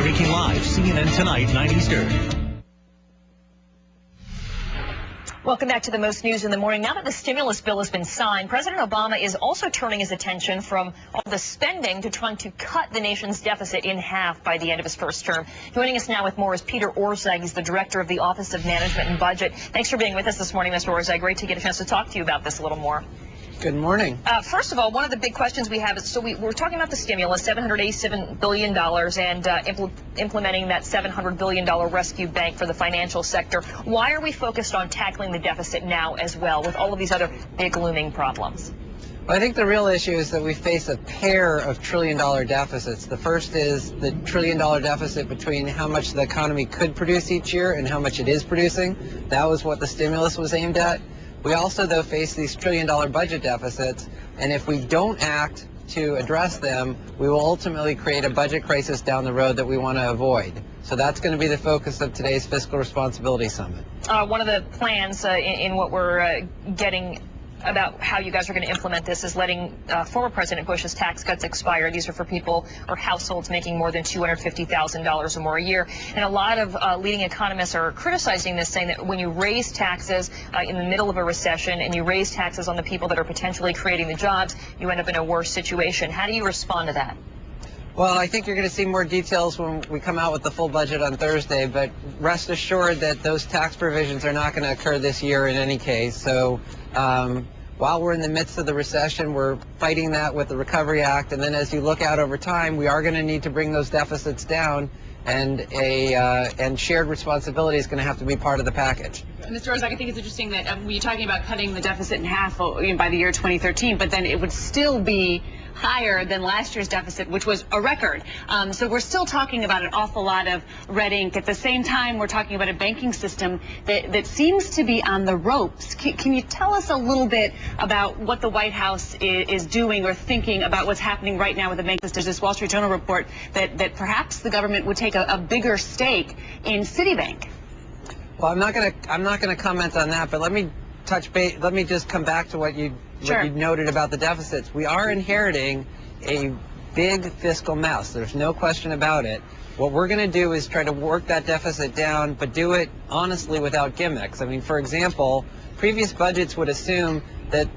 Larry King Live, CNN Tonight, 9 Eastern. Welcome back to the most news in the morning. Now that the stimulus bill has been signed, President Obama is also turning his attention from all the spending to trying to cut the nation's deficit in half by the end of his first term. Joining us now with more is 12Orszag. He's the director of the Office of Management and Budget. Thanks for being with us this morning, Mr. Orszag. Great to get a chance to talk to you about this a little more. Good morning. First of all, one of the big questions we have is, so we're talking about the stimulus, $787 billion, and implementing that $700 billion rescue bank for the financial sector. Why are we focused on tackling the deficit now as well, with all of these other big looming problems? Well, I think the real issue is that we face a pair of trillion-dollar deficits. The first is the trillion-dollar deficit between how much the economy could produce each year and how much it is producing. That was what the stimulus was aimed at. We also, though, face these trillion-dollar budget deficits, and if we don't act to address them, we will ultimately create a budget crisis down the road that we want to avoid. So that's going to be the focus of today's Fiscal Responsibility Summit. One of the plans in what we're getting about how you guys are going to implement this is letting former President Bush's tax cuts expire. These are for people or households making more than $250,000 or more a year. And a lot of leading economists are criticizing this, saying that when you raise taxes in the middle of a recession and you raise taxes on the people that are potentially creating the jobs, you end up in a worse situation. How do you respond to that? Well, I think you're going to see more details when we come out with the full budget on Thursday, but rest assured that those tax provisions are not going to occur this year in any case. So while we're in the midst of the recession, we're fighting that with the Recovery Act, and then as you look out over time, we are going to need to bring those deficits down, and shared responsibility is going to have to be part of the package. Mr. Orszag, I think it's interesting that you're talking about cutting the deficit in half by the year 2013, but then it would still be higher than last year's deficit, which was a record. So we're still talking about an awful lot of red ink. At the same time, we're talking about a banking system that seems to be on the ropes. Can you tell us a little bit about what the White House is doing or thinking about what's happening right now with the bank system? There's this Wall Street Journal report that perhaps the government would take a bigger stake in Citibank. Well, I'm not going to comment on that, but let me just come back to what you noted about the deficits. We are inheriting a big fiscal mess. There's no question about it. What we're going to do is try to work that deficit down, but do it honestly without gimmicks. I mean, for example, previous budgets would assume that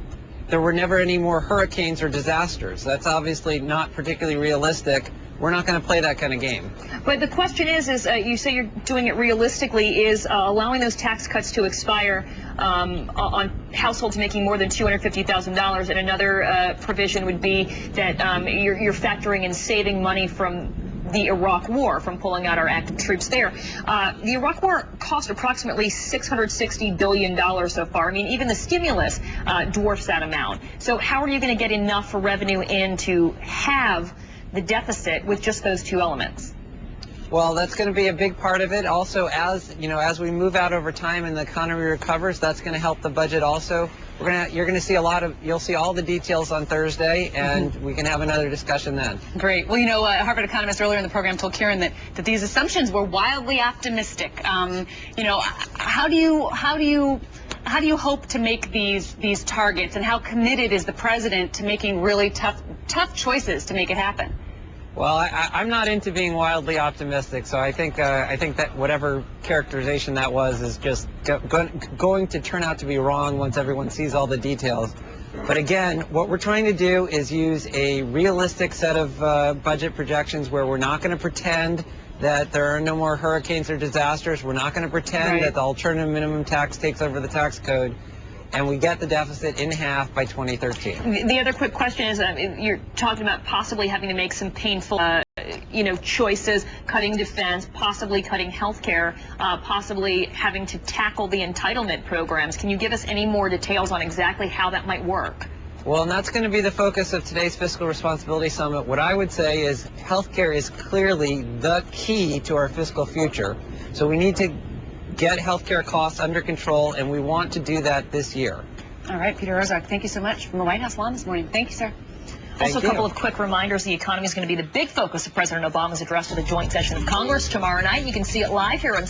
there were never any more hurricanes or disasters. That's obviously not particularly realistic. We're not going to play that kind of game. But the question is you say you're doing it realistically, is allowing those tax cuts to expire on households making more than $250,000, and another provision would be that you're factoring in saving money from the Iraq War, from pulling out our active troops there. The Iraq War cost approximately $660 billion so far. I mean, even the stimulus dwarfs that amount. So how are you going to get enough revenue in to have the deficit with just those two elements? Well, that's going to be a big part of it. Also, as we move out over time and the economy recovers, that's going to help the budget also. You're going to see you'll see all the details on Thursday, and we can have another discussion then. Great. Well, a Harvard economist earlier in the program told Karen that these assumptions were wildly optimistic. How do you hope to make these targets, and how committed is the president to making really tough choices to make it happen? Well, I'm not into being wildly optimistic, so I think that whatever characterization that was is just going to turn out to be wrong once everyone sees all the details. But again, what we're trying to do is use a realistic set of budget projections where we're not going to pretend that there are no more hurricanes or disasters. We're not going to pretend that the alternative minimum tax takes over the tax code, and we get the deficit in half by 2013. The other quick question is, you're talking about possibly having to make some painful, choices, cutting defense, possibly cutting health care, possibly having to tackle the entitlement programs. Can you give us any more details on exactly how that might work? Well, and that's going to be the focus of today's Fiscal Responsibility Summit. What I would say is healthcare is clearly the key to our fiscal future. So we need to get healthcare costs under control, and we want to do that this year. All right, 12Orszag, thank you so much from the White House lawn this morning. Thank you, sir. Also, a couple of quick reminders. The economy is going to be the big focus of President Obama's address to the joint session of Congress tomorrow night. You can see it live here on